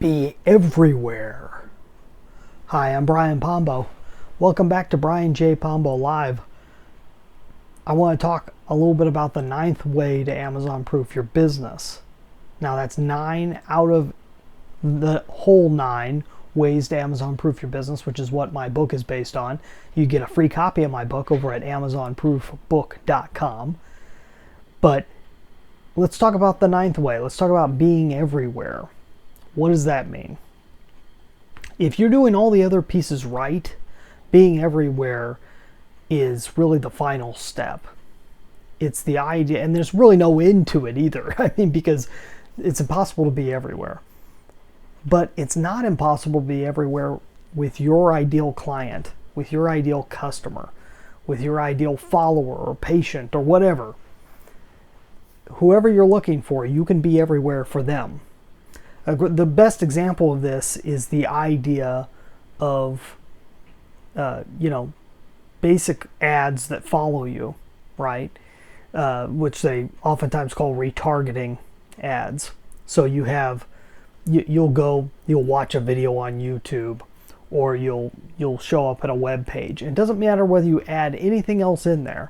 be everywhere. Hi, I'm Brian Pombo. Welcome back to Brian J. Pombo Live. I want to talk a little bit about the 9th way to Amazon proof your business. Now that's 9 out of the whole 9 ways to Amazon proof your business, which is what my book is based on. You get a free copy of my book over at amazonproofbook.com. But let's talk about the 9th way. Let's talk about being everywhere. What does that mean? If you're doing all the other pieces right, being everywhere is really the final step. It's the idea, and there's really no end to it either. I mean, because it's impossible to be everywhere. But it's not impossible to be everywhere with your ideal client, with your ideal customer, with your ideal follower or patient or whatever. Whoever you're looking for, you can be everywhere for them. The best example of this is the idea of, basic ads that follow you, right? Which they oftentimes call retargeting ads. So you have, you'll watch a video on YouTube, or you'll show up at a web page. It doesn't matter whether you add anything else in there.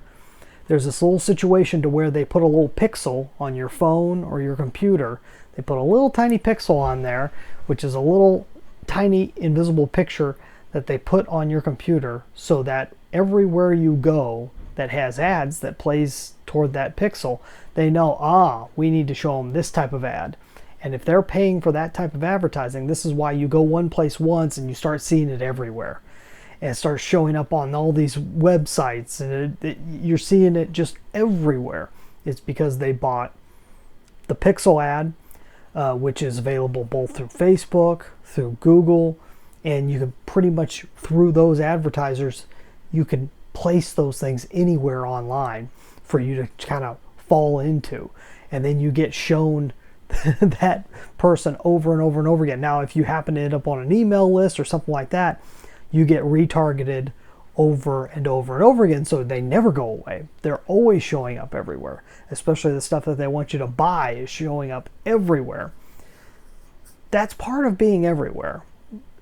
There's this little situation to where they put a little pixel on your phone or your computer. They put a little tiny pixel on there, which is a little tiny invisible picture that they put on your computer, so that everywhere you go that has ads that plays toward that pixel, they know, we need to show them this type of ad. And if they're paying for that type of advertising, this is why you go one place once and you start seeing it everywhere. And it starts showing up on all these websites, and you're seeing it just everywhere. It's because they bought the pixel ad, which is available both through Facebook, through Google, and you can pretty much, through those advertisers, you can place those things anywhere online for you to kind of fall into. And then you get shown that person over and over and over again. Now, if you happen to end up on an email list or something like that, you get retargeted over and over and over again, so they never go away. They're always showing up everywhere, especially the stuff that they want you to buy is showing up everywhere. That's part of being everywhere.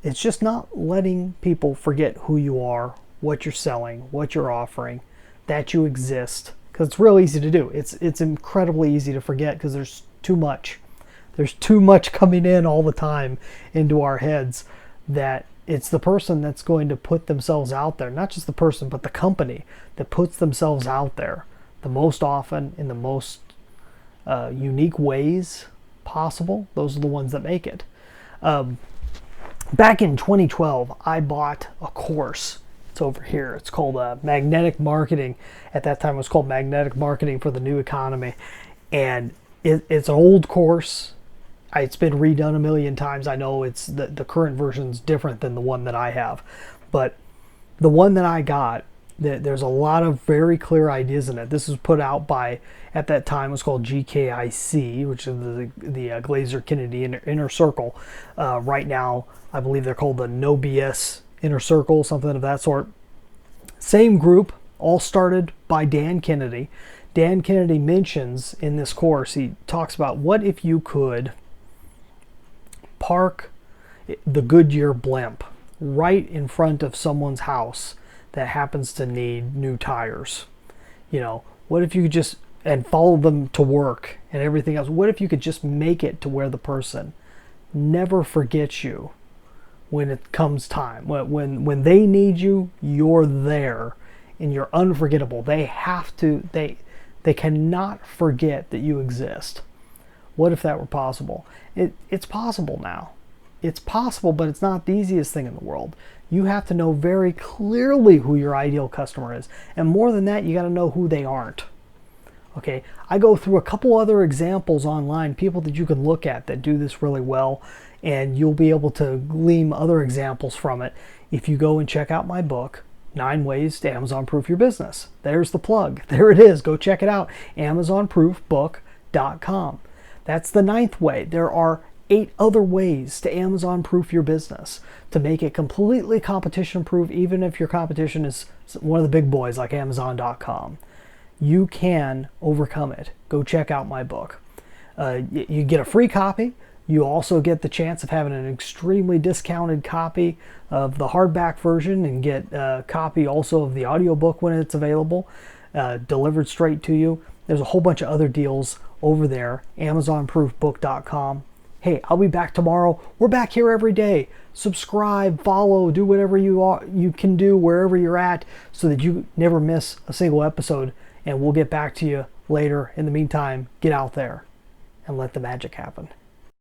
It's just not letting people forget who you are, what you're selling, what you're offering, that you exist, because it's real easy to do. It's incredibly easy to forget because there's too much. There's too much coming in all the time into our heads that it's the person that's going to put themselves out there, not just the person, but the company that puts themselves out there the most often in the most unique ways possible. Those are the ones that make it. Back in 2012, I bought a course. It's over here. It's called Magnetic Marketing. At that time, it was called Magnetic Marketing for the New Economy. And it's an old course. It's been redone a million times. I know it's the current version's different than the one that I have, but the one that I got, there's a lot of very clear ideas in it. This was put out by, at that time, it was called GKIC, which is the Glazer Kennedy Inner Circle. Right now, I believe they're called the No BS Inner Circle, something of that sort. Same group, all started by Dan Kennedy. Dan Kennedy mentions in this course, he talks about, what if you could park the Goodyear blimp right in front of someone's house that happens to need new tires? What if you could just, and follow them to work and everything else, what if you could just make it to where the person never forgets you when it comes time? When they need you, you're there and you're unforgettable. They cannot forget that you exist. What if that were possible? It's possible now. It's possible, but it's not the easiest thing in the world. You have to know very clearly who your ideal customer is. And more than that, you got to know who they aren't. Okay, I go through a couple other examples online, people that you can look at that do this really well, and you'll be able to glean other examples from it if you go and check out my book, 9 Ways to Amazon Proof Your Business. There's the plug. There it is. Go check it out. amazonproofbook.com. That's the 9th way. There are 8 other ways to Amazon proof your business, to make it completely competition proof, even if your competition is one of the big boys like Amazon.com. You can overcome it. Go check out my book. You get a free copy. You also get the chance of having an extremely discounted copy of the hardback version and get a copy also of the audiobook when it's available, delivered straight to you. There's a whole bunch of other deals over there, amazonproofbook.com. Hey, I'll be back tomorrow. We're back here every day. Subscribe, follow, do whatever you can do wherever you're at so that you never miss a single episode, and we'll get back to you later. In the meantime, get out there and let the magic happen.